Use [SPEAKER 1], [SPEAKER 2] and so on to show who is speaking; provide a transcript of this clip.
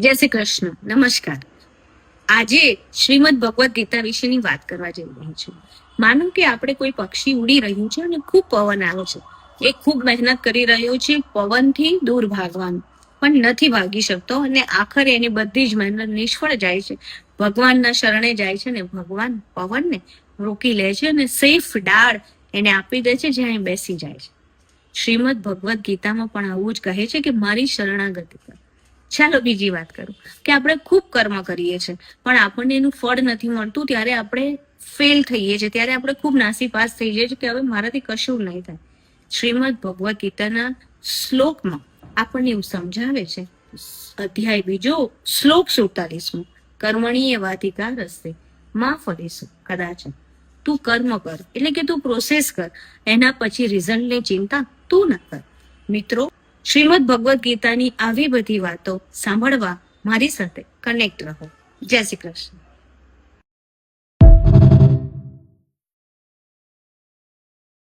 [SPEAKER 1] જય શ્રી કૃષ્ણ. નમસ્કાર. આજે શ્રીમદ ભગવદ ગીતા વિશેની વાત કરવા જઈ રહી છું. માનો કે આપણે કોઈ પક્ષી ઉડી રહ્યું છે અને ખૂબ પવન આવે છે. એ ખૂબ મહેનત કરી રહ્યો છે પવનથી દૂર ભાગવાનું, પણ નથી ભાગી શકતો અને આખરે એની બધી જ મહેનત નિષ્ફળ જાય છે. ભગવાનના શરણે જાય છે ને ભગવાન પવનને રોકી લે છે અને સેફ ડાળ એને આપી દે છે જ્યાં એ બેસી જાય છે. શ્રીમદ ભગવદ ગીતામાં પણ આવું જ કહે છે કે મારી શરણાગતિ કર. ચાલો બીજી વાત કરું કે આપણે ખૂબ કર્મ કરીએ છીએ પણ આપણને એનું ફળ નથી મળતું, ત્યારે આપણે ફેલ થઈએ છીએ, ત્યારે આપણે ખૂબ નાસીપાસ થઈ જઈએ છીએ કે હવે મારાથી કશું નહીં થાય. શ્રીમદ ભગવદ ગીતાના શ્લોકમાં આપણને એવું સમજાવે છે. અધ્યાય 2 શ્લોક 47, કર્મણીય વાધિકા રસ્તે માં ફળીશું કદાચ. તું કર્મ કર એટલે કે તું પ્રોસેસ કર, એના પછી રિઝલ્ટની ચિંતા તું ન કર. મિત્રો, શ્રીમદ ભગવદ ગીતાની આવી બધી વાતો સાંભળવા મારી સાથે કનેક્ટ રહો. જય શ્રી કૃષ્ણ.